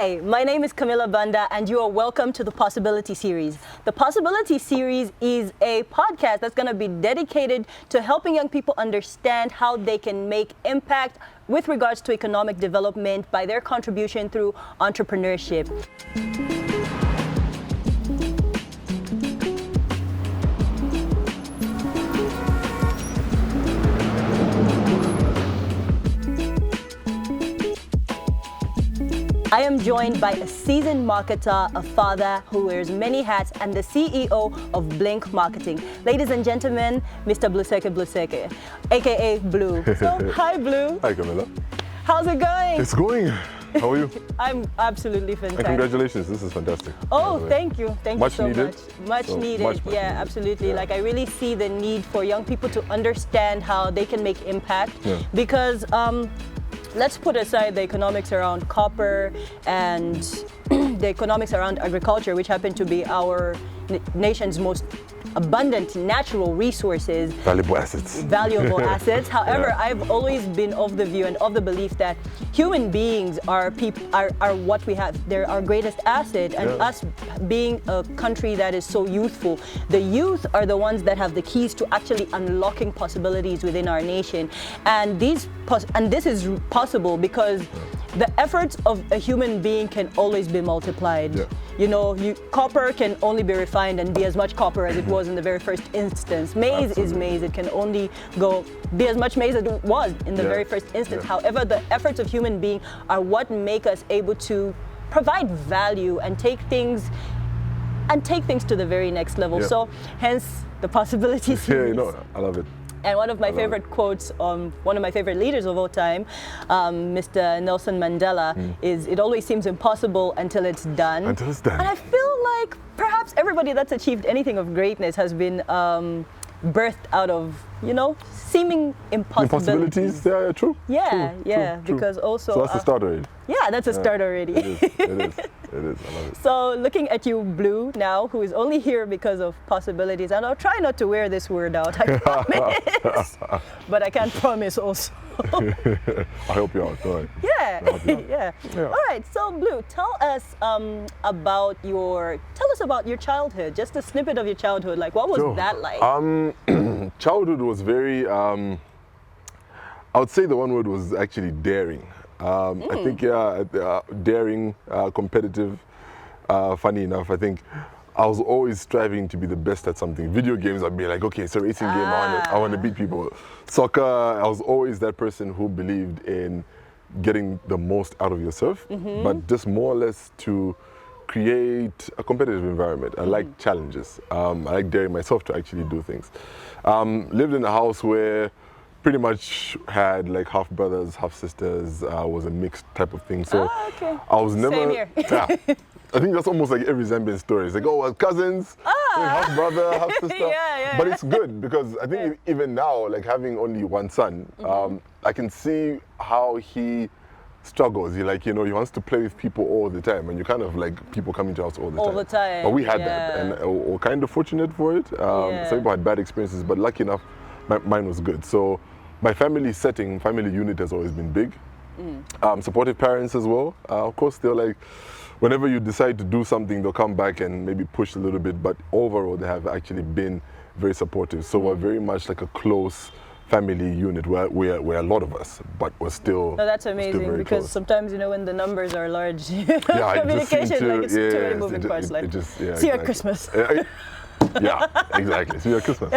Hi, my name is Camilla Banda and you are welcome to the Possibility Series. The Possibility Series is a podcast that's going to be dedicated to helping young people understand how they can make impact with regards to economic development by their contribution through entrepreneurship. I am joined by a seasoned marketer, a father who wears many hats, and the CEO of Blink Marketing. Ladies and gentlemen, Mr. Bluseke Bluseke, aka Blue. So, hi Blue. Hi Camilla. How's it going? It's going. How are you? I'm absolutely fantastic. Congratulations, this is fantastic. Oh, thank you. Thank you so needed. much. Much needed. Much Yeah, needed. absolutely. Yeah. Like I really see the need for young people to understand how they can make impact because let's put aside the economics around copper and the economics around agriculture, which happen to be our nation's most abundant natural resources. Valuable assets. Valuable assets. However, I've always been of the view and of the belief that human beings are what we have. They're our greatest asset, and us being a country that is so youthful, the youth are the ones that have the keys to actually unlocking possibilities within our nation. And this is possible because the efforts of a human being can always be multiplied. Yeah. You know, copper can only be refined and be as much copper as it was in the very first instance. Maize is maize. It can only be as much maize as it was in the very first instance. However, the efforts of human being are what make us able to provide value and take things to the very next level. Yeah. So, hence the possibilities. Yeah, you know, I love it. And one of my favorite quotes, one of my favorite leaders of all time, Mr. Nelson Mandela, is, "It always seems impossible until it's done." Until it's done. And I feel like perhaps everybody that's achieved anything of greatness has been birthed out of, seeming impossibilities. Yeah, true. Yeah, True. because also... So that's the start already. Yeah, that's a start already. It is, I love it. So looking at you, Blue, now, who is only here because of possibilities, and I'll try not to wear this word out, I promise. But I can't promise also. I help you out, don't worry. Yeah. All right, so Blue, tell us about your childhood, just a snippet of your childhood. Like, what was that like? Childhood was very, I would say the one word was actually daring. I think, daring, competitive, funny enough. I think I was always striving to be the best at something. Video games, I'd be like, okay, it's a racing game, I want to beat people. Soccer, I was always that person who believed in getting the most out of yourself, but just more or less to create a competitive environment. I like challenges. I like daring myself to actually do things. Lived in a house where pretty much had like half brothers, half sisters, was a mixed type of thing. So I was never... Same here. I think that's almost like every Zambian story. It's like, oh, well, cousins, half brother, half sister. But it's good because I think even now, like having only one son, I can see how he struggles. He wants to play with people all the time, and you kind of like people coming to us all the time. But we had that, and we're kind of fortunate for it. Some people had bad experiences, but lucky enough, mine was good. So my family unit has always been big. Supportive parents as well. Of course, they're like, whenever you decide to do something, they'll come back and maybe push a little bit, but overall they have actually been very supportive. So we're very much like a close family unit where we're a lot of us, but we're still... No, that's amazing because close. Sometimes, when the numbers are large, communication, it's too many moving parts. See you at Christmas. Yeah, exactly. See you at Christmas.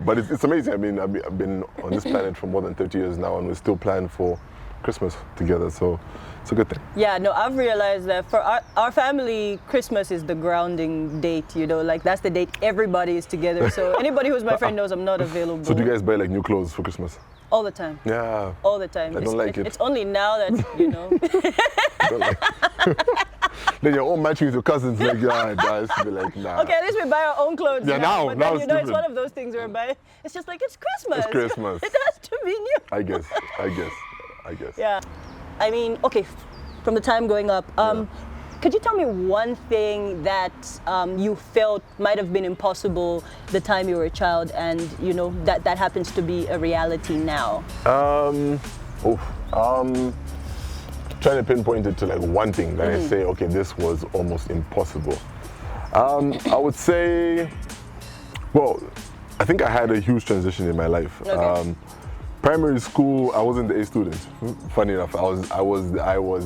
But it's amazing. I mean, I've been on this planet for more than 30 years now, and we're still planning for Christmas together. So it's a good thing. Yeah, no, I've realized that for our family, Christmas is the grounding date. Like that's the date everybody is together. So anybody who's my friend knows I'm not available. So do you guys buy like new clothes for Christmas? All the time. Yeah. All the time. I don't like it. It's only now that don't like Then you're all matching with your cousins, like, guys, be like, nah. Okay, at least we buy our own clothes. Yeah, now then, it's one of those things where it's just like, it's Christmas. It's Christmas. It has to be new. I guess. Yeah. I mean, okay, from the time growing up, could you tell me one thing that you felt might have been impossible the time you were a child and, that happens to be a reality now? trying to pinpoint it to like one thing that I say, okay, this was almost impossible. I would say, well, I think I had a huge transition in my life. Okay. Primary school, I wasn't the A student. Funny enough, I was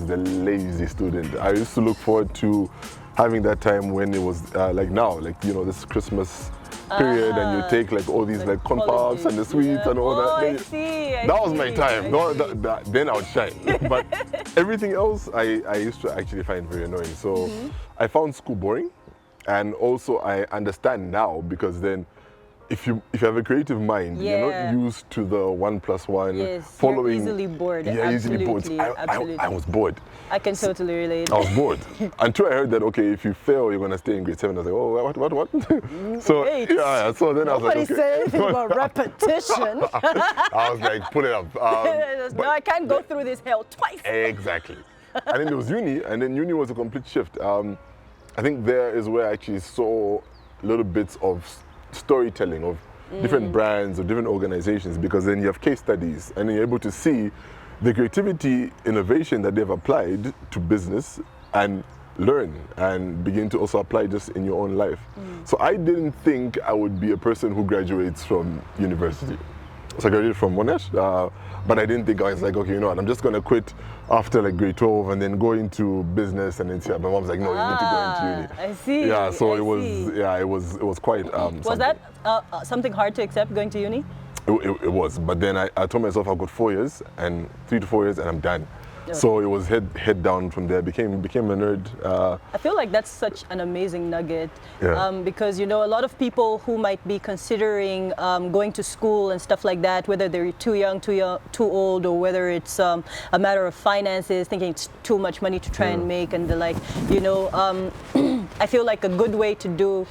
the lazy student. I used to look forward to having that time when it was like now, like you know, this Christmas period, and you take like all these like confabs and the sweets and all that. I see. That was my time. Then I would shine. But everything else, I used to actually find very annoying. So I found school boring, and also I understand now because then, if you have a creative mind, you're not used to the 1 + 1 following. You're easily bored. Yeah, easily bored. Absolutely. I was bored. I can totally relate. I was bored until I heard that if you fail, you're gonna stay in grade 7. I was like, oh, what? So yeah, so then I was like, nobody said anything about repetition. I was like, pull it up. No, I can't go through this hell twice. Exactly. And then there was uni, and then uni was a complete shift. I think there is where I actually saw little bits of storytelling of different brands or different organizations, because then you have case studies and you're able to see the creativity, innovation that they've applied to business and learn and begin to also apply just in your own life. So I didn't think I would be a person who graduates from university. So I graduated from Monash, but I didn't think, I was like, okay, you know what, I'm just gonna quit after like grade 12 and then go into business and then see. My mom's like, no, you need to go into uni. I see. Yeah, so it was quite was that something hard to accept, going to uni? It was, but then I told myself I've got 4 years, and 3 to 4 years, and I'm done. So it was head down from there. Became a nerd. I feel like that's such an amazing nugget, Yeah. because you know, a lot of people who might be considering going to school and stuff like that, whether they're too young, too old, or whether it's a matter of finances, thinking it's too much money to try and make, and the like, you know, I feel like a good way to do.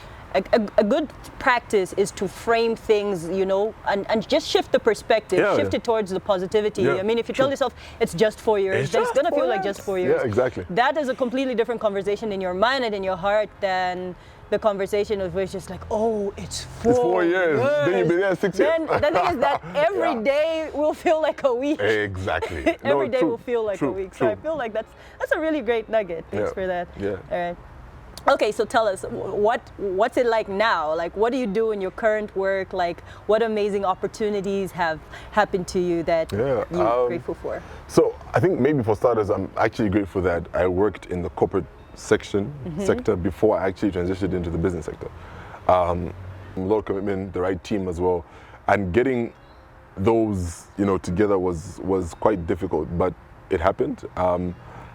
A good practice is to frame things, you know, and just shift the perspective, shift it towards the positivity. Yeah, I mean, if you tell yourself it's just 4 years, then it's going to feel like just 4 years. Yeah, exactly. That is a completely different conversation in your mind and in your heart than the conversation of which is like, oh, it's 4 years. Then you've been there 6 years. Then the thing is that every day will feel like a week. Exactly. Every day will feel like a week. So I feel like that's a really great nugget. Thanks for that. Yeah. All right. Okay, so tell us, what's it like now? Like, what do you do in your current work? Like, what amazing opportunities have happened to you that you're grateful for? So I think maybe for starters, I'm actually grateful that I worked in the corporate sector before I actually transitioned into the business sector. A lot of commitment, the right team as well, and getting those, you know, together was quite difficult, but it happened.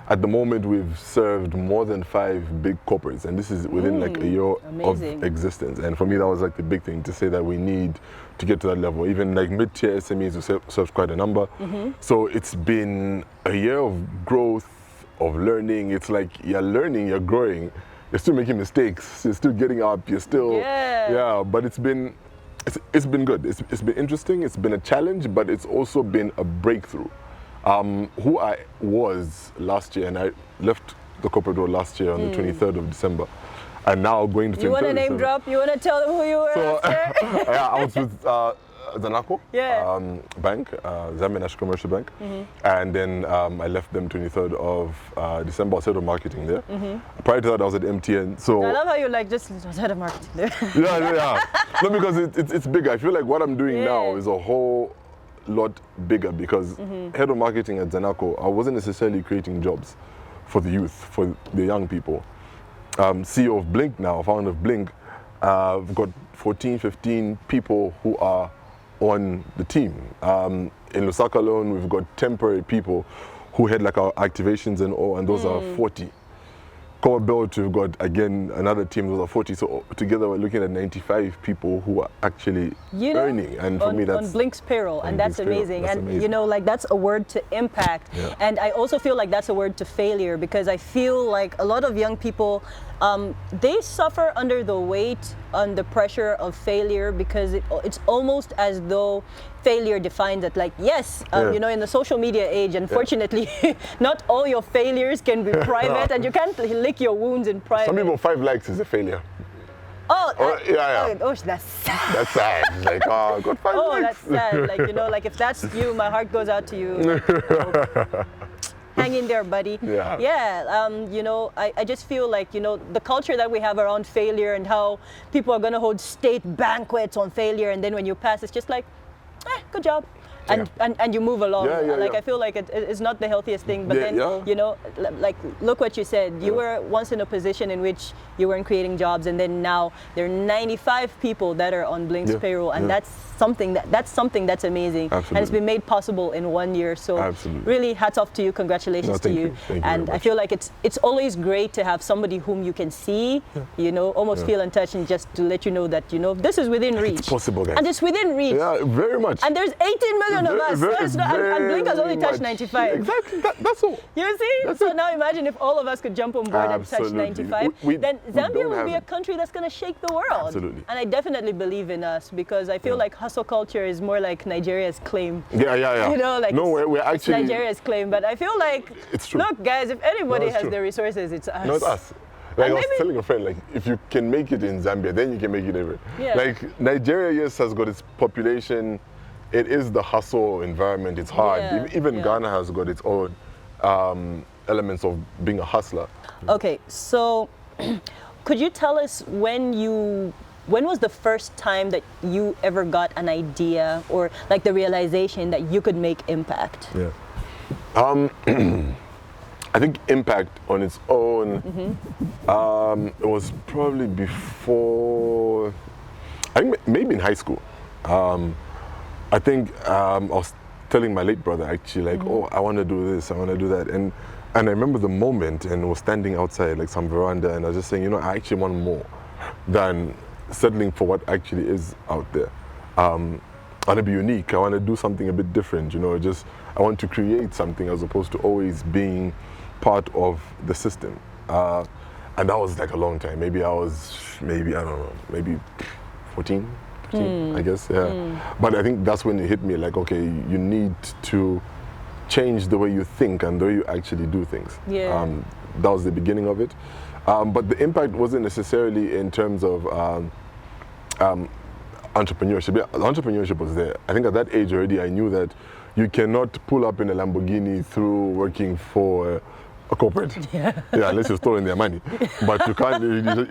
At the moment, we've served more than 5 big corporates, and this is within like a year of existence. And for me, that was like the big thing, to say that we need to get to that level. Even like mid-tier SMEs, we served quite a number. So it's been a year of growth, of learning. It's like you're learning, you're growing, you're still making mistakes, you're still getting up, you're still, but it's been good. It's been interesting, it's been a challenge, but it's also been a breakthrough. Who I was last year, and I left the corporate world last year on the 23rd of December, and now going to 23rd. You want to name drop? You want to tell them who you were? So, yeah, I was with Zanako Bank, Zambian Commercial Bank, and then I left them 23rd of December. I was head of marketing there. Prior to that, I was at MTN. So I love how you like just head of marketing there. yeah. No, because it's bigger. I feel like what I'm doing now is a whole lot bigger, because head of marketing at Zanako, I wasn't necessarily creating jobs for the youth, for the young people. CEO of Blink now, founder of Blink, we've got 14, 15 people who are on the team. In Lusaka alone, we've got temporary people who head like our activations and all, and those are 40. Core Belt, we've got again another team, those are 40. So together we're looking at 95 people who are actually earning. And for me, that's on Blink's payroll, and that's amazing. And you know, like that's a word to impact. And I also feel like that's a word to failure, because I feel like a lot of young people, they suffer under the weight, on the pressure of failure, because it's almost as though failure defines it. Like, yes, you know, in the social media age, unfortunately, not all your failures can be private, and you can't lick your wounds in private. Some people, 5 likes is a failure. Oh, that's sad. That's sad. It's like, oh, I got 5 likes. That's sad. Like, you know, like if that's you, my heart goes out to you. Hang in there, buddy. You know, I just feel like, you know, the culture that we have around failure and how people are going to hold state banquets on failure, and then when you pass, it's just like, good job. And you move along. I feel like it's not the healthiest thing, but then, you know, like, look what you said. You were once in a position in which you weren't creating jobs, and then now there are 95 people that are on Blink's payroll, and that's something that's amazing. And it's been made possible in 1 year. So really, hats off to you. Congratulations to you. And I feel like it's always great to have somebody whom you can see, you know, almost feel and touch, and just to let you know that, you know, this is within reach. It's possible, guys. And it's within reach. Yeah, very much. And there's 18 million of us, so it's not, and Blink has only touched 95. Exactly, that's all. You see? So now imagine if all of us could jump on board and touch 95, then Zambia will be a country that's going to shake the world. Absolutely. And I definitely believe in us, because I feel like hustle culture is more like Nigeria's claim. You know, like we're actually Nigeria's claim, but I feel like, it's true. Look, guys, if anybody has the resources, it's us. No, it's us. Like I was telling a friend, like, if you can make it in Zambia, then you can make it everywhere. Like, Nigeria, yes, has got its population. It is the hustle environment. It's hard. Even Ghana has got its own elements of being a hustler. Okay, so could you tell us when was the first time that you ever got an idea, or like the realization that you could make impact? I think impact on its own, it was probably before, I think maybe in high school. I think I was telling my late brother, actually, like, oh, I want to do this, I want to do that. And I remember the moment, and was standing outside like some veranda, and I was just saying, you know, I actually want more than settling for what actually is out there. I want to be unique. I want to do something a bit different, you know, I want to create something as opposed to always being part of the system. And that was like a long time. Maybe I don't know, maybe 14, I guess, But I think that's when it hit me, like, okay, you need to change the way you think and the way you actually do things. That was the beginning of it. But the impact wasn't necessarily in terms of entrepreneurship. Entrepreneurship was there. I think at that age already, I knew that you cannot pull up in a Lamborghini through working for a corporate. Unless you're stealing their money. But you can't.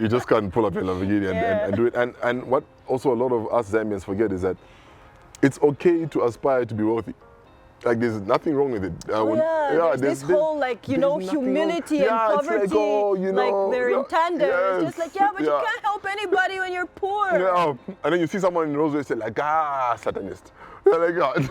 You just can't pull up in a Lamborghini and do it. And what also a lot of us Zambians forget is that it's okay to aspire to be wealthy. Like, there's nothing wrong with it. There's this whole, like, you know, humility and poverty, like, oh, you know, like, they're in tandem. It's just like, but you can't help anybody when you're poor. And then you see someone in Roseway say, like, Satanist. Like, God.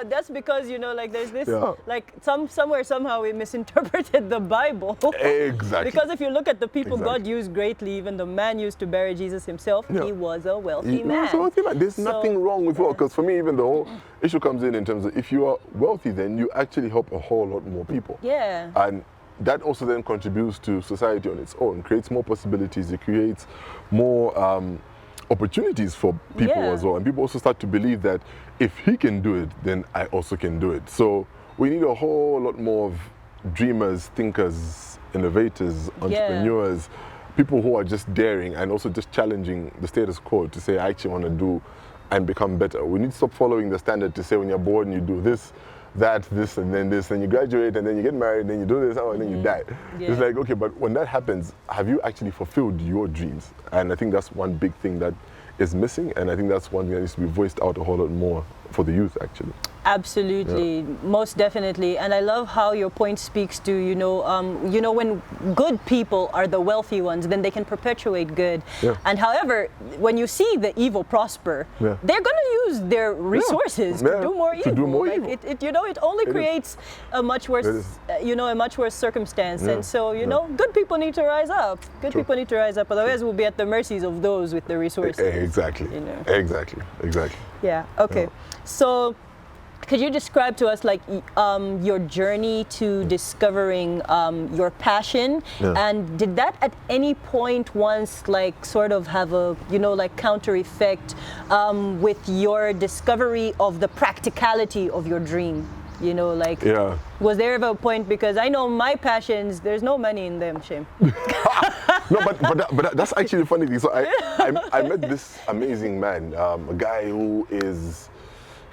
That's because, you know, like, there's this, like, somewhere, somehow we misinterpreted the Bible. Exactly. Because if you look at the people God used greatly, even the man used to bury Jesus himself, he was a wealthy man. There's nothing wrong with wealth, because for me, even the whole issue comes in terms of, if you are wealthy, then you actually help a whole lot more people. And that also then contributes to society on its own, creates more possibilities, it creates more opportunities for people as well. And people also start to believe that if he can do it, then I also can do it. So we need a whole lot more of dreamers, thinkers, innovators, entrepreneurs, people who are just daring and also just challenging the status quo to say, I actually want to do and become better. We need to stop following the standard to say when you're bored and you do this, that, this, and then this, then you graduate, and then you get married, and then you do this, and then you die. It's like, okay, but when that happens, have you actually fulfilled your dreams? And I think that's one big thing that is missing, and I think that's one thing that needs to be voiced out a whole lot more for the youth, actually. Absolutely, most definitely. And I love how your point speaks to, you know, when good people are the wealthy ones, then they can perpetuate good. And however, when you see the evil prosper, they're going to use their resources to do more evil. It only creates a much worse, a much worse circumstance. And so, good people need to rise up. Good people need to rise up. Otherwise, we'll be at the mercies of those with the resources. Exactly. Exactly. Okay. So, could you describe to us, like, your journey to discovering your passion, and did that at any point once, like, sort of have a, counter effect with your discovery of the practicality of your dream? Was there ever a point, because I know my passions, there's no money in them, Shame. No, but that's actually the funny thing. So I met this amazing man, a guy who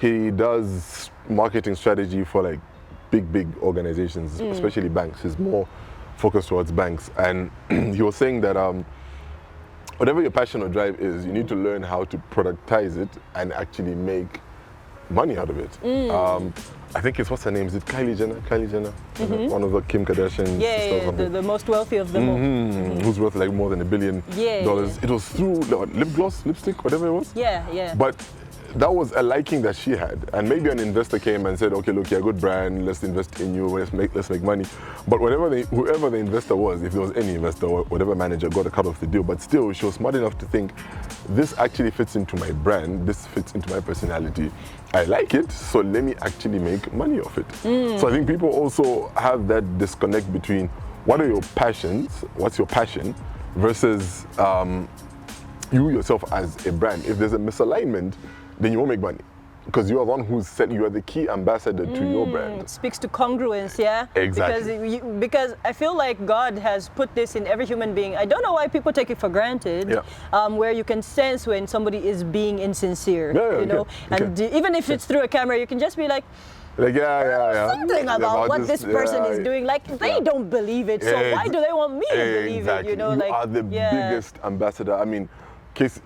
he does marketing strategy for, like, big organizations, especially banks. He's more focused towards banks. And he was saying that whatever your passion or drive is, you need to learn how to productize it and actually make money out of it. I think it's, what's her name? Is it Kylie Jenner? One of the Kim Kardashian sisters. The most wealthy of them all. Who's worth like more than $1 billion. It was through lip gloss, lipstick, whatever it was. But that was a liking that she had, and maybe an investor came and said, okay, look, you're a good brand, let's invest in you, let's make money. But whoever the investor was, if there was any investor or whatever manager, got a cut off the deal. But still, she was smart enough to think, this actually fits into my brand, this fits into my personality. I like it, so let me actually make money off it. So I think people also have that disconnect between what are your passions, what's your passion, versus you yourself as a brand. If there's a misalignment, then you won't make money, because you are the one who's said you are the key ambassador to your brand. It speaks to congruence, yeah? Exactly. Because I feel like God has put this in every human being. I don't know why people take it for granted, where you can sense when somebody is being insincere, you know? And even if it's through a camera, you can just be like something about what this person is doing. Like, they don't believe it, so why do they want me to believe it? You know, you are the biggest ambassador. I mean, case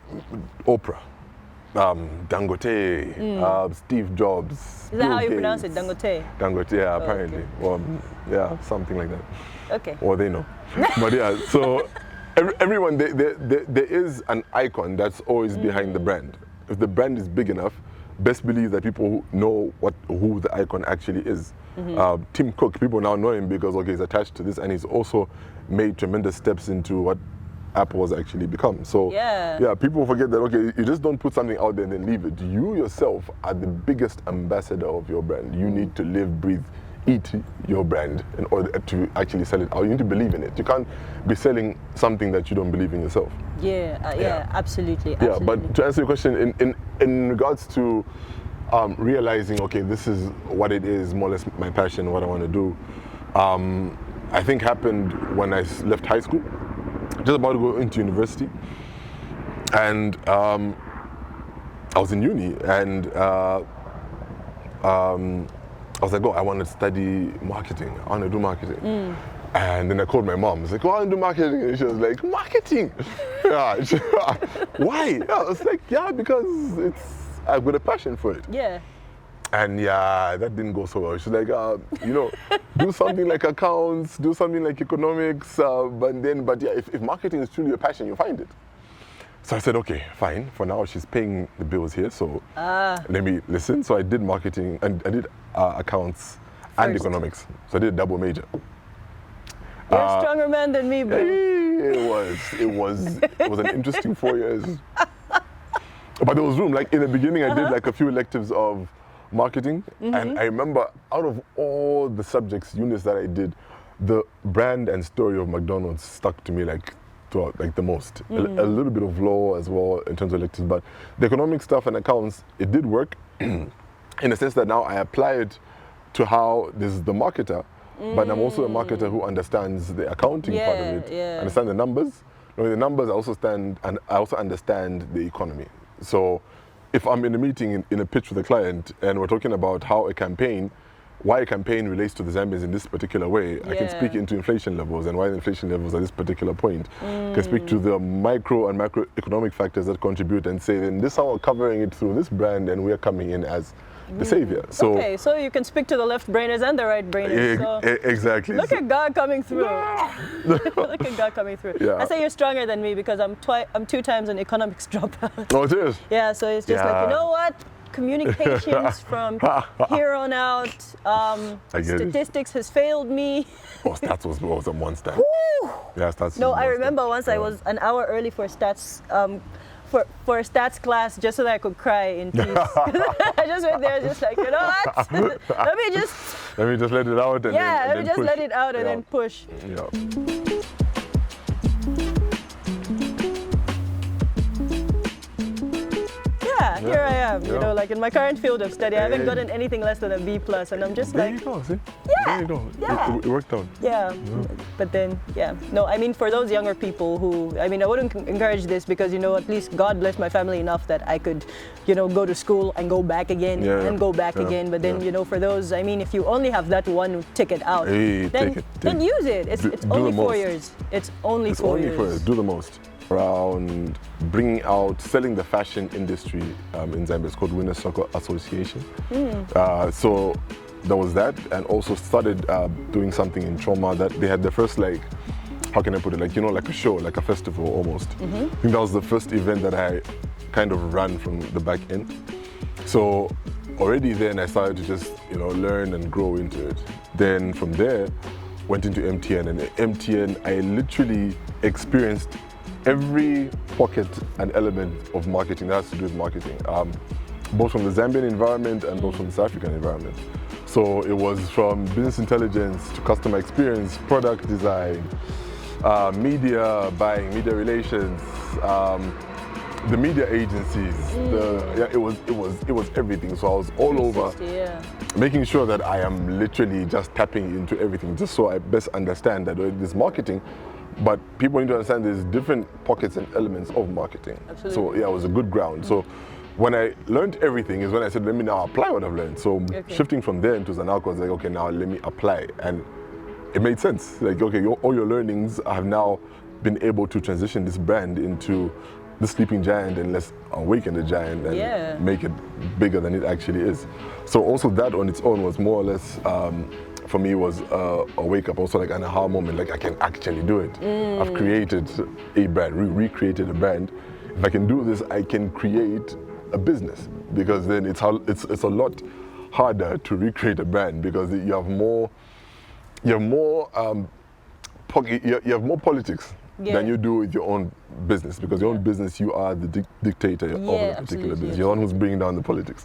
Oprah. Dangote, Steve Jobs. Is that how you pronounce it, Dangote? Dangote, yeah, apparently. Well, yeah, something like that. Okay. Or they know. But yeah, so everyone, there is an icon that's always behind the brand. If the brand is big enough, best believe that people know who the icon actually is. Tim Cook, people now know him because, okay, he's attached to this, and he's also made tremendous steps into what Apple has actually become. So people forget that, okay, you just don't put something out there and then leave it. You yourself are the biggest ambassador of your brand. You need to live, breathe, eat your brand in order to actually sell it out. You need to believe in it. You can't be selling something that you don't believe in yourself. Absolutely. But to answer your question, in regards to realizing, okay, this is what it is, more or less my passion, what I want to do, I think happened when I left high school. Just about to go into university, and I was in uni, and I was like, oh, I want to study marketing. I want to do marketing. And then I called my mom. I was like, oh, I want to do marketing. And she was like, marketing? Why? I was like, because I've got a passion for it. And that didn't go so well. She's like, do something like accounts, do something like economics, but if marketing is truly your passion, you'll find it. So I said, okay, fine. For now, she's paying the bills here, so let me listen. So I did marketing, and I did accounts and economics. So I did a double major. You're a stronger man than me, bro. It was an interesting 4 years. But there was room. Like in the beginning, I did like a few electives of marketing, and I remember out of all the units that I did, the brand and story of McDonald's stuck to me like throughout, like the most. A little bit of law as well in terms of electives, but the economic stuff and accounts, it did work in the sense that now I apply it to how this is the marketer, but I'm also a marketer who understands the accounting part of it, understand the numbers. Knowing the numbers, I also understand the economy. So if I'm in a meeting, in a pitch with a client, and we're talking about why a campaign relates to the Zambians in this particular way, I can speak into inflation levels and why the inflation levels at this particular point. I can speak to the micro and macroeconomic factors that contribute and say, then this is how we're covering it through this brand, and we're coming in as the savior. So, okay, so you can speak to the left brainers and the right brainers. Exactly. Look at God coming through. Look at God coming through. I say you're stronger than me because I'm 2 times an economics dropout. Oh, it is? Yeah, so it's just like, you know what? Communications from here on out. Statistics has failed me. Stats was a monster. Yeah, stats. No, I remember once I was an hour early for stats. For a stats class, just so that I could cry in peace. I just went there, just like, you know what? let me just let it out and then push. Let it out and then push. Here I am, you know, like in my current field of study, I haven't gotten anything less than a B+, and I'm just like, Yeah, it worked out. Yeah. But then, no, I mean, for those younger people who, I mean, I wouldn't encourage this because, you know, at least God blessed my family enough that I could, you know, go to school and go back again and go back again. But then, you know, for those, I mean, if you only have that one ticket out, then use it. It's only 4 years. It's only 4 years. Do the most. Around bringing out, selling the fashion industry in Zambia. It's called Winner Circle Association. So there was that, and also started doing something in trauma that they had the first, like, how can I put it, like, you know, like a show, like a festival almost. I think that was the first event that I kind of ran from the back end. So already then I started to just, you know, learn and grow into it. Then from there, went into MTN, and MTN, I literally experienced every pocket and element of marketing that has to do with marketing, both from the Zambian environment and both from the South African environment. So it was from business intelligence to customer experience, product design, media buying, media relations, the media agencies. It was everything. So I was all over, making sure that I am literally just tapping into everything, just so I best understand that this marketing. But people need to understand there's different pockets and elements of marketing. Absolutely. So yeah, it was a good ground. So when I learned everything is when I said, let me now apply what I've learned. So shifting from there into Zanalco, I was like, okay, now let me apply. And it made sense. Like, okay, all your learnings have now been able to transition this brand into the sleeping giant, and let's awaken the giant and make it bigger than it actually is. So also that on its own was more or less, for me, was a wake up, also like an aha moment, like I can actually do it. I've created a brand, recreated a brand. If I can do this, I can create a business, because then it's a lot harder to recreate a brand, because you have more politics than you do with your own business, because your own business, you are the dictator of a particular business. You're the one who's bringing down the politics.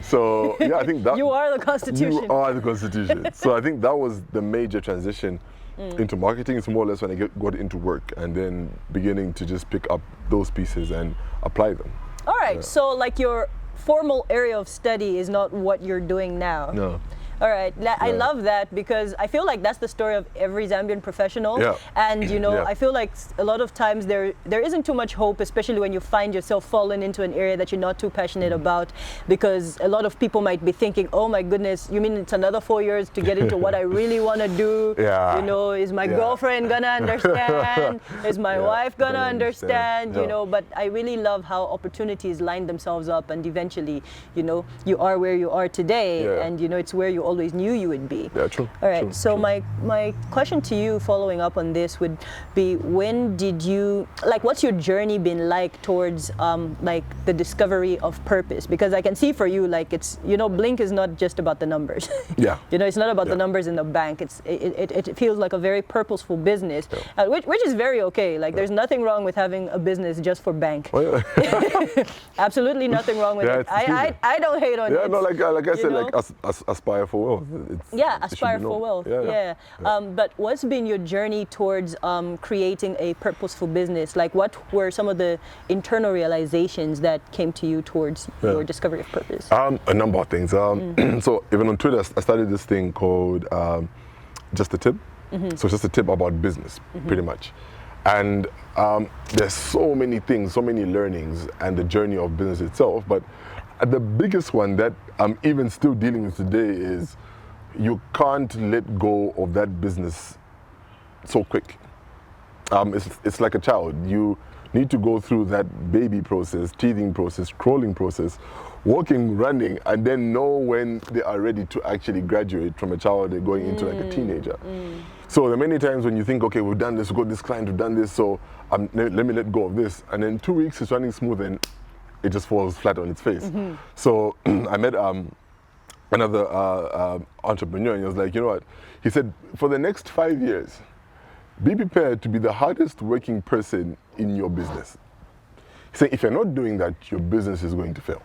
So I think that you are the Constitution. You are the Constitution. So I think that was the major transition into marketing. It's more or less when I got into work, and then beginning to just pick up those pieces and apply them. All right. So like your formal area of study is not what you're doing now. No. All right, I love that, because I feel like that's the story of every Zambian professional. And you know, I feel like a lot of times there isn't too much hope, especially when you find yourself falling into an area that you're not too passionate about, because a lot of people might be thinking, oh my goodness, you mean it's another 4 years to get into what I really want to do? You know, is my girlfriend gonna understand? Is my wife gonna understand? You know, but I really love how opportunities line themselves up, and eventually, you know, you are where you are today, and you know, it's where you always knew you would be. Yeah, true. All right, so my question to you following up on this would be, when did you, like, what's your journey been like towards like the discovery of purpose? Because I can see for you, like, it's, you know, Blink is not just about the numbers. You know, it's not about the numbers in the bank. It feels like a very purposeful business, which is very okay. Like, there's nothing wrong with having a business just for bank. Absolutely nothing wrong with it. I don't hate on it. No, like I said, like aspire for wealth. Aspire for wealth. But what's been your journey towards creating a purposeful business? Like, what were some of the internal realizations that came to you towards your discovery of purpose? A number of things. So even on Twitter, I started this thing called Just a Tip. So it's just a tip about business, pretty much. And there's so many things, so many learnings, and the journey of business itself. But the biggest one that I'm even still dealing with today is you can't let go of that business so quick. It's like a child. You need to go through that baby process, teething process, crawling process, walking, running, and then know when they are ready to actually graduate from a child and going into like a teenager. So there are many times when you think, okay, we've done this, we've got this client, we've done this, so let me let go of this. And then 2 weeks it's running smooth and it just falls flat on its face. So I met another entrepreneur, and he was like, you know what? He said, for the next 5 years, be prepared to be the hardest working person in your business. He said, if you're not doing that, your business is going to fail.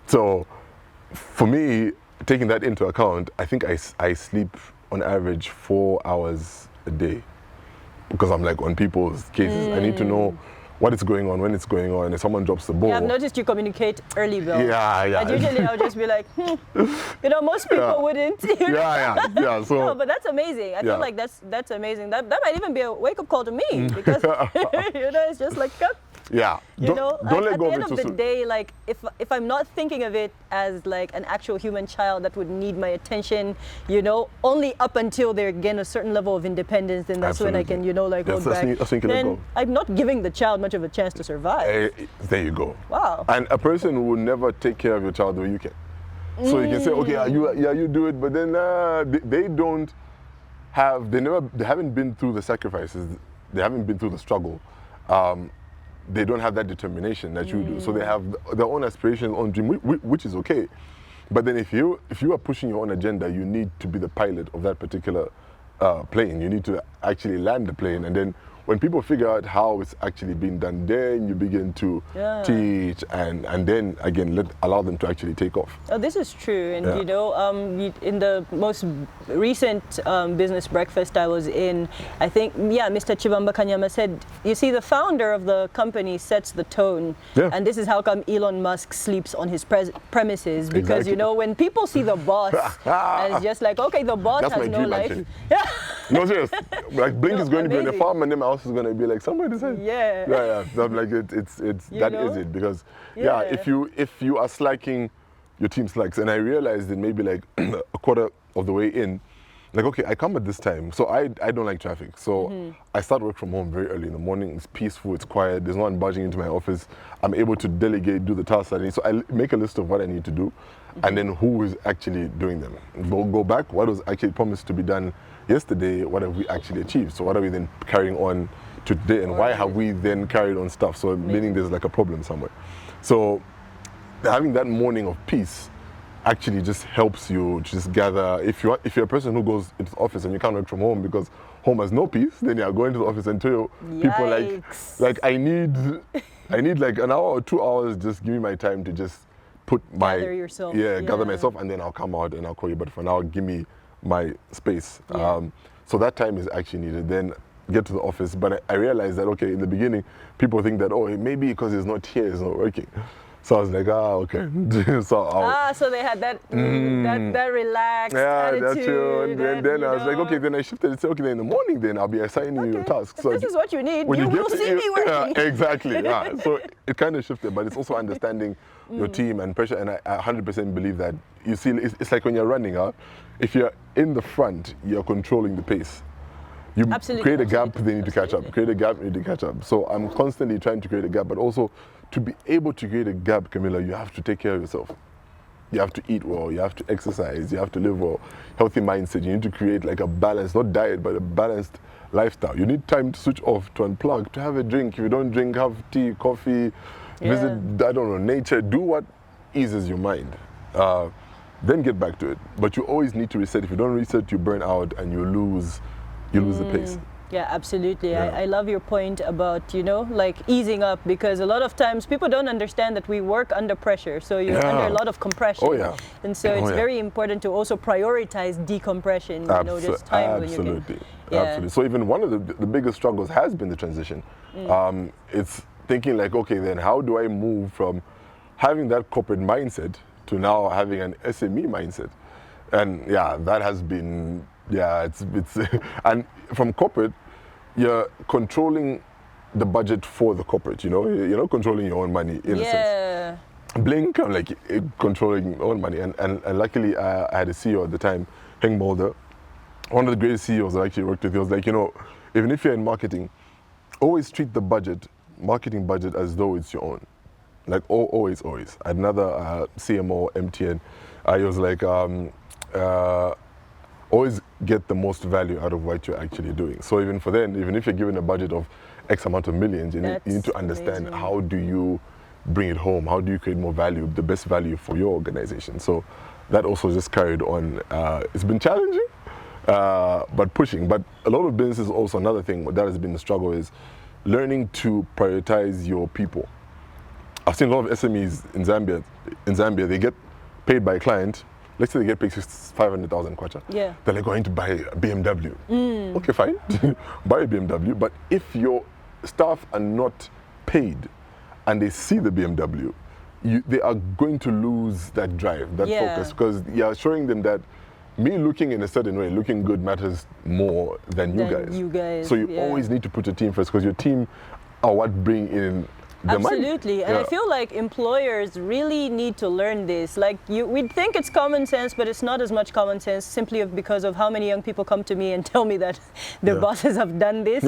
So for me, taking that into account, I think I sleep on average 4 hours a day, because I'm like on people's cases. I need to know what is going on, when it's going on, if someone drops the ball. Yeah, I've noticed you communicate early, though. Yeah. And usually I'll just be like, most people wouldn't. Yeah. So, no, but that's amazing. I feel like that's amazing. That might even be a wake-up call to me because, it's just like, yeah. Don't let go of it too soon. At the end of the day, like if I'm not thinking of it as like an actual human child that would need my attention, only up until they gain a certain level of independence, then that's when I can, go back. Then I'm not giving the child much of a chance to survive. There you go. Wow. And a person will never take care of your child the way you can. So you can say, okay, you do it, but then they haven't been through the sacrifices, they haven't been through the struggle. They don't have that determination that you do. So they have their own aspirations, own dream, which is okay. But then if you are pushing your own agenda, you need to be the pilot of that particular plane. You need to actually land the plane, and then when people figure out how it's actually being done, then you begin to teach and then again allow them to actually take off. Oh, this is true. And in the most recent business breakfast I was in, I think, Mr. Chibamba Kanyama said, you see, the founder of the company sets the tone. Yeah. And this is how come Elon Musk sleeps on his premises. Because, when people see the boss, and it's just like, okay, the boss has no life. Actually. No, serious. Like Blink is going to be on the farm, and then my house is going to be like somewhere the same. Yeah. So I'm like, it's that is it, because if you are slacking, your team slacks. And I realized that maybe like a quarter of the way in, like, okay, I come at this time, so I don't like traffic. So I start work from home very early in the morning. It's peaceful, it's quiet. There's no one barging into my office. I'm able to delegate, do the tasks that I need. So I make a list of what I need to do, and then who is actually doing them. Go back, what was actually promised to be done yesterday, what have we actually achieved? So what are we then carrying on to today, and why have we then carried on stuff? So meaning there's like a problem somewhere. So having that morning of peace actually just helps you just gather. If you're a person who goes into the office and you can't work from home because home has no peace, then you're going to the office and tell people like I need like an hour or 2 hours, just give me my time to just put my gather myself, and then I'll come out and I'll call you. But for now, give me my space. So that time is actually needed. Then get to the office. But I realized that, okay, in the beginning, people think that, maybe because it's not here, it's not working. So I was like, okay. So they had that relaxed attitude. That's true. And then I was like, okay, then I shifted and said, okay, then in the morning, then I'll be assigning you tasks. So this is what you need. When you will see me working. Exactly. So it kind of shifted, but it's also understanding your team and pressure. And I 100% believe that. You see, it's like when you're running out, if you're in the front, you're controlling the pace. You create a gap, they need to catch up. Create a gap, they need to catch up. So I'm constantly trying to create a gap, but also to be able to create a gap, Camilla, you have to take care of yourself. You have to eat well, you have to exercise, you have to live well, healthy mindset. You need to create like a balance, not diet, but a balanced lifestyle. You need time to switch off, to unplug, to have a drink. If you don't drink, have tea, coffee, visit, I don't know, nature. Do what eases your mind. Then get back to it. But you always need to reset. If you don't reset, you burn out and you lose the pace. Yeah, absolutely. I love your point about, like easing up, because a lot of times people don't understand that we work under pressure. So you're under a lot of compression. And so it's very important to also prioritize decompression, just time when you can. Absolutely. So even one of the biggest struggles has been the transition. It's thinking like, okay, then how do I move from having that corporate mindset to now having an SME mindset? And that has been, it's and from corporate, you're controlling the budget for the corporate, you're not controlling your own money in a sense. Blink, I'm like controlling your own money. And luckily I had a CEO at the time, Henk Mulder, one of the greatest CEOs I actually worked with. He was like, even if you're in marketing, always treat the marketing budget as though it's your own. Like always. I had another CMO, MTN, he was like, always get the most value out of what you're actually doing. So even for then, even if you're given a budget of X amount of millions, you need to understand how do you bring it home? How do you create more value, the best value for your organization? So that also just carried on. It's been challenging, but pushing. But a lot of businesses also, another thing that has been the struggle is learning to prioritize your people. I've seen a lot of SMEs in Zambia, they get paid by a client. Let's say they get paid 500,000 kwacha. They're like going to buy a BMW. Okay, fine. Buy a BMW. But if your staff are not paid and they see the BMW, they are going to lose that drive, that focus, because you're showing them that me looking in a certain way, looking good matters more than you guys. So you always need to put your team first, because your team are what bring in the Absolutely, money. And I feel like employers really need to learn this. Like we'd think it's common sense, but it's not as much common sense simply because of how many young people come to me and tell me that their bosses have done this.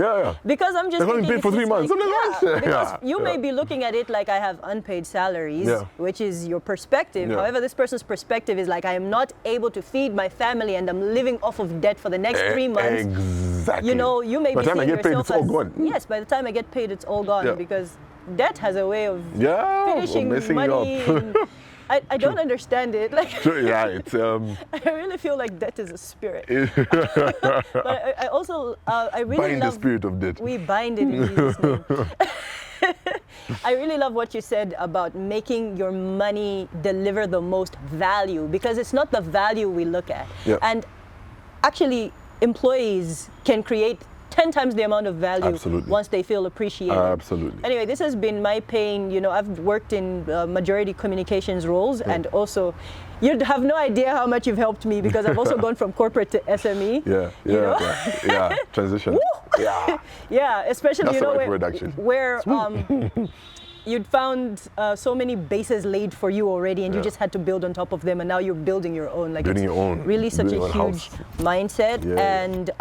Because I'm just thinking paid for 3 months. Because you may be looking at it like I have unpaid salaries, which is your perspective. However, this person's perspective is like I am not able to feed my family and I'm living off of debt for the next 3 months. Exactly. You know, you may by be the time I get paid, it's all gone. Yes, by the time I get paid, it's all gone because debt has a way of finishing messing money. you up. I don't understand it. Like, it's, I really feel like debt is a spirit. But I also, I really bind love the spirit of debt. We bind it in Jesus' name. I really love what you said about making your money deliver the most value, because it's not the value we look at. And actually, employees can create 10 times the amount of value once they feel appreciated. Anyway, this has been my pain. You know, I've worked in majority communications roles, and also, you'd have no idea how much you've helped me, because I've also gone from corporate to SME. Transition. Especially that's you know where you'd found so many bases laid for you already, and you just had to build on top of them, and now you're building your own. Like really such a huge mindset, and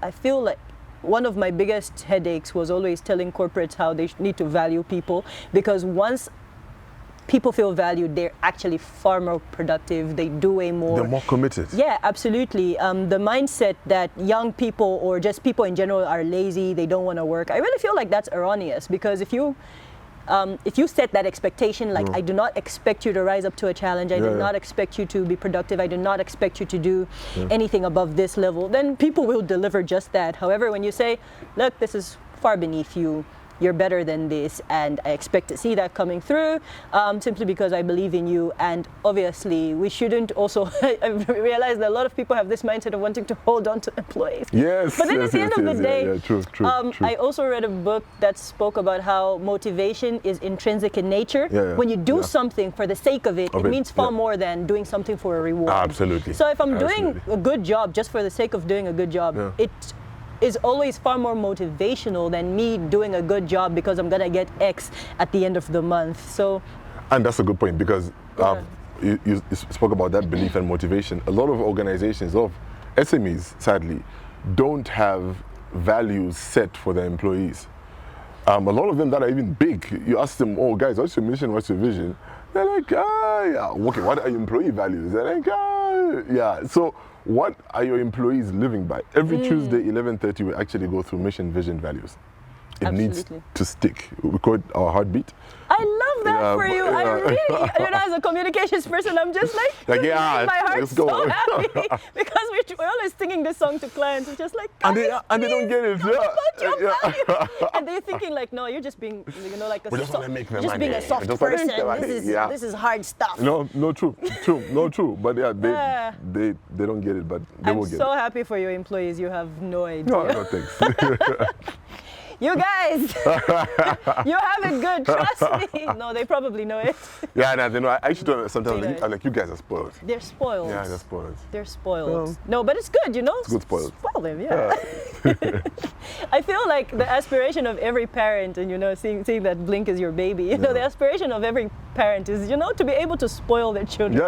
I feel like one of my biggest headaches was always telling corporates how they need to value people, because once people feel valued, they're actually far more productive. They do way more. They're more committed. Yeah, absolutely. The mindset that young people or just people in general are lazy, they don't want to work, I really feel like that's erroneous, because if you set that expectation, like I do not expect you to rise up to a challenge, I do not expect you to be productive, I do not expect you to do anything above this level, then people will deliver just that. However, when you say, look, this is far beneath you, you're better than this, and I expect to see that coming through simply because I believe in you. And obviously, we shouldn't also, I realize that a lot of people have this mindset of wanting to hold on to employees. But then at the end of the day, true. I also read a book that spoke about how motivation is intrinsic in nature. When you do something for the sake of it, it means far more than doing something for a reward. So if I'm doing a good job just for the sake of doing a good job, it is always far more motivational than me doing a good job because I'm gonna get X at the end of the month. So, and that's a good point, because you spoke about that belief and motivation. A lot of organizations, of SMEs, sadly, don't have values set for their employees. A lot of them that are even big, you ask them, oh guys, what's your mission, what's your vision? They're like, okay, what are your employee values? They're like, so what are your employees living by? Every Tuesday, 11:30, we actually go through mission, vision, values. It needs to stick. We call it our heartbeat. I love that for you. I really, you know, as a communications person, I'm just like my heart's so happy because we're always singing this song to clients. It's just like, and they don't get it. And they're thinking like, no, you're just being, you know, like we just want to make them money. Being a soft person. This is hard stuff. No, true. But they don't get it, but they will get it. I'm so happy for your employees. You have no idea. No, thanks. You guys, you have it good, trust me. No, they probably know it. They know. I actually don't, sometimes I'm like, you guys are spoiled. They're spoiled. Yeah, they're spoiled. They're spoiled. No, but it's good, you know? It's good spoiled. Spoil them, I feel like the aspiration of every parent, and you know, seeing that Blink is your baby, you know, the aspiration of every parent is, you know, to be able to spoil their children.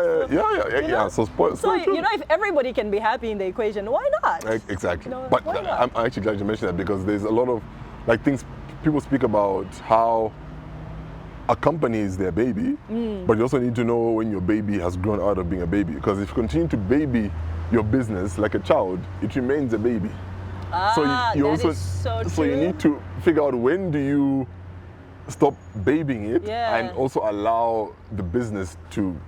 So spoiled. So, you know, if everybody can be happy in the equation, why not? Exactly. You know, but I'm actually glad you mentioned that, because there's a lot of things people speak about, how a company is their baby, but you also need to know when your baby has grown out of being a baby, because if you continue to baby your business like a child, it remains a baby. So you need to figure out, when do you stop babying it and also allow the business to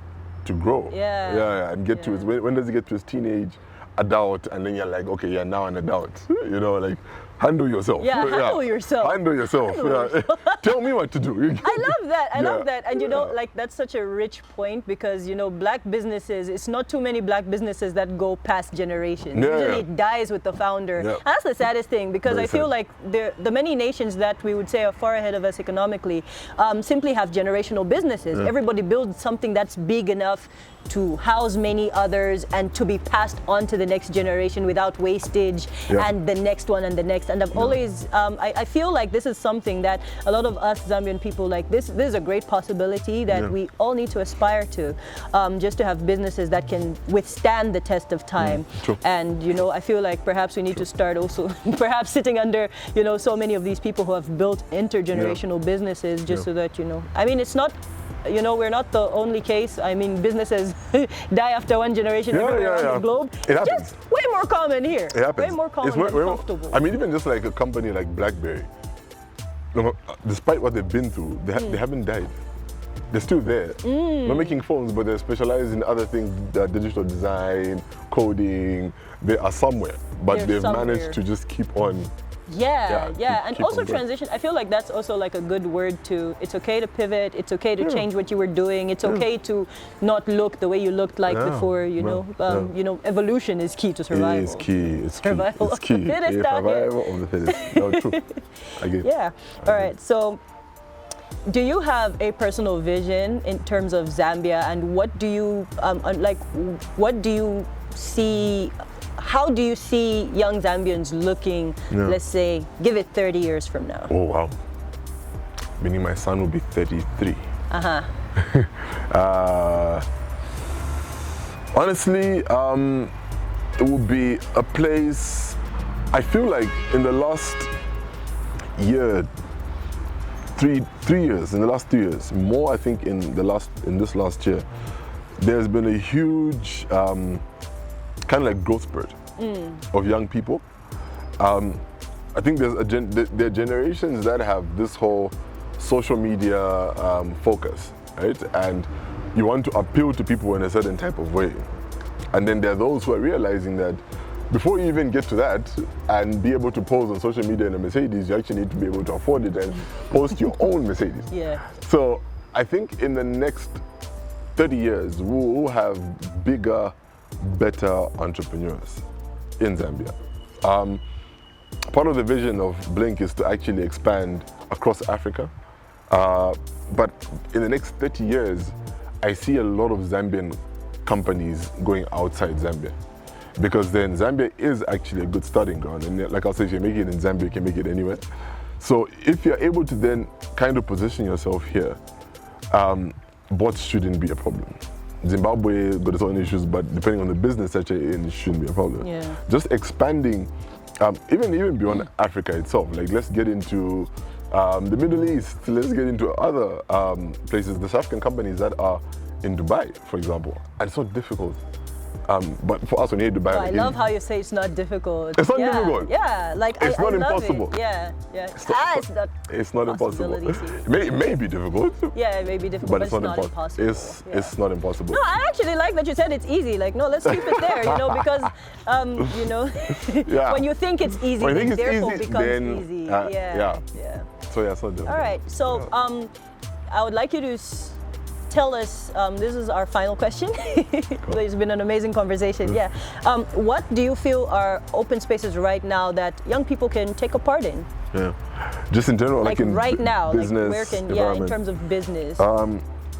grow. And get to its, when does it get to its teenage adult, and then you're like, okay, you're now an adult. You know, like, handle yourself. Yeah, handle yourself. Handle yourself. Tell me what to do. I love that. I love that. And you know, like, that's such a rich point, because, you know, black businesses, it's not too many black businesses that go past generations. Usually it dies with the founder. And that's the saddest thing, because I feel like the many nations that we would say are far ahead of us economically simply have generational businesses. Everybody builds something that's big enough to house many others and to be passed on to the next generation without wastage, and the next one and the next. And I've always, I feel like this is something that a lot of us Zambian people, like, this is a great possibility that we all need to aspire to, just to have businesses that can withstand the test of time. And, you know, I feel like perhaps we need to start also perhaps sitting under, you know, so many of these people who have built intergenerational businesses, just so that, you know, I mean, it's not, you know, we're not the only case. I mean, businesses die after one generation everywhere around the globe. It happens. Just way more common here. It happens. Way more common and comfortable. I mean, even just like a company like BlackBerry, despite what they've been through, they haven't died. They're still there. Not making phones, but they're specialized in other things, digital design, coding. They are somewhere, but they've managed to just keep on. And also transition. I feel like that's also like a good word to, it's okay to pivot, it's okay to change what you were doing, it's okay to not look the way you looked like before, you know, evolution is key to survival. It is key, it's survival key. It's key. Of the fittest out here. Survival of the fittest. No, true. I get it. All right, so do you have a personal vision in terms of Zambia, and what do you, what do you see, how do you see young Zambians looking, let's say, give it 30 years from now? Oh, wow. Meaning my son will be 33. Honestly, it will be a place, I feel like in the last year, three years, in the last 3 years, more I think in this last year, there's been a huge kind of like growth spurt of young people. I think there are generations that have this whole social media focus, right? And you want to appeal to people in a certain type of way. And then there are those who are realizing that before you even get to that and be able to pose on social media in a Mercedes, you actually need to be able to afford it and post your own Mercedes. So I think in the next 30 years, we'll have bigger, better entrepreneurs in Zambia. Part of the vision of Blink is to actually expand across Africa. But in the next 30 years, I see a lot of Zambian companies going outside Zambia. Because then Zambia is actually a good starting ground. And like I said, if you make it in Zambia, you can make it anywhere. So if you're able to then kind of position yourself here, bots shouldn't be a problem. Zimbabwe got its own issues, but depending on the business that you're in, it shouldn't be a problem. Just expanding, even beyond Africa itself. Like, let's get into the Middle East, let's get into other places. The South African companies that are in Dubai, for example, and it's not difficult. But for us, when you're in Dubai, I love how you say it's not difficult. It's not difficult. Like it's not impossible. It's not impossible. It may be difficult. It may be difficult, but it's not impossible. It's not impossible. No, I actually like that you said it's easy. Like, no, let's keep it there. You know, because when you think it's easy, then therefore becomes easy. So it's not difficult. All right. So I would like you to tell us, this is our final question. It's been an amazing conversation. What do you feel are open spaces right now that young people can take a part in? Just in general, like in right now, business, like where can, in terms of business.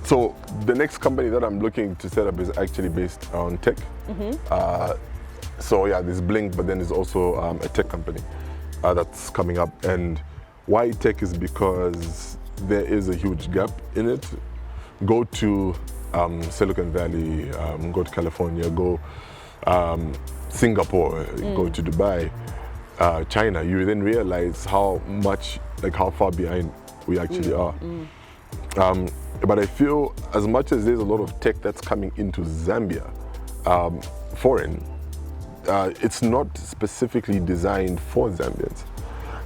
So the next company that I'm looking to set up is actually based on tech. So there's Blink, but then there's also a tech company that's coming up. And why tech is because there is a huge gap in it. Go to Silicon Valley, go to California, go Singapore, go to Dubai, China. You then realize how far behind we actually are. But I feel as much as there's a lot of tech that's coming into Zambia, foreign, it's not specifically designed for Zambians.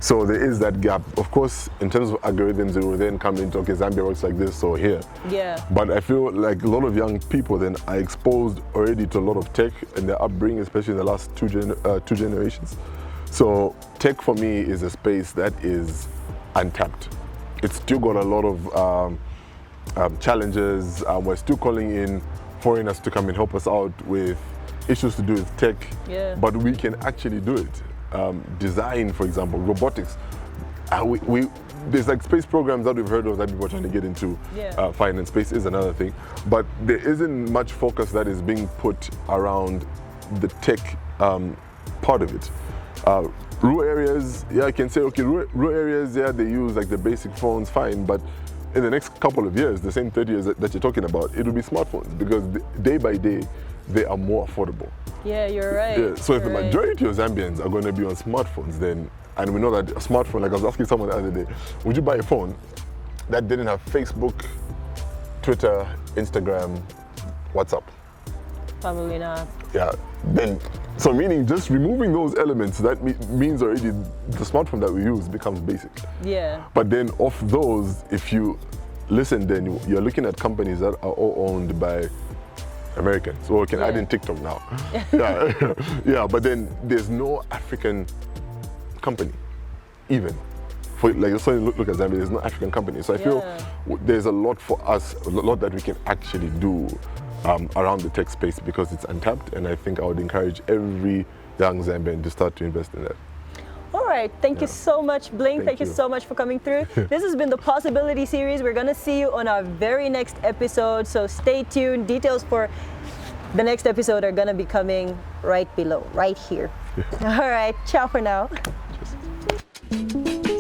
So there is that gap. Of course, in terms of algorithms, it will then come into, okay, Zambia works like this, so here. Yeah. But I feel like a lot of young people then are exposed already to a lot of tech in their upbringing, especially in the last two generations. So tech for me is a space that is untapped. It's still got a lot of challenges. We're still calling in foreigners to come and help us out with issues to do with tech, but we can actually do it. Design, for example, robotics. There's like space programs that we've heard of that people are trying to get into. Finance, space is another thing. But there isn't much focus that is being put around the tech part of it. Rural areas, I can say, okay, rural areas, they use like the basic phones, fine, but in the next couple of years, the same 30 years that you're talking about, it will be smartphones because day by day, they are more affordable. Yeah, you're right. Yeah, so if the right. majority of Zambians are going to be on smartphones, then, and we know that a smartphone, like I was asking someone the other day, would you buy a phone that didn't have Facebook, Twitter, Instagram, WhatsApp? Probably not. Yeah, then, so meaning just removing those elements, that means already the smartphone that we use becomes basic. Yeah. But then of those, if you listen, then you're looking at companies that are all owned by Americans. So we can add in TikTok now. Yeah, but then there's no African company, even. For, like, so look at Zambia, there's no African company. So I feel there's a lot for us, a lot that we can actually do around the tech space because it's untapped, and I think I would encourage every young Zambian to start to invest in that. All right, thank you so much, Bling. Thank you so much for coming through. This has been the Possibility Series. We're gonna see you on our very next episode, so stay tuned. Details for the next episode are gonna be coming right below, right here. All right, ciao for now. Cheers.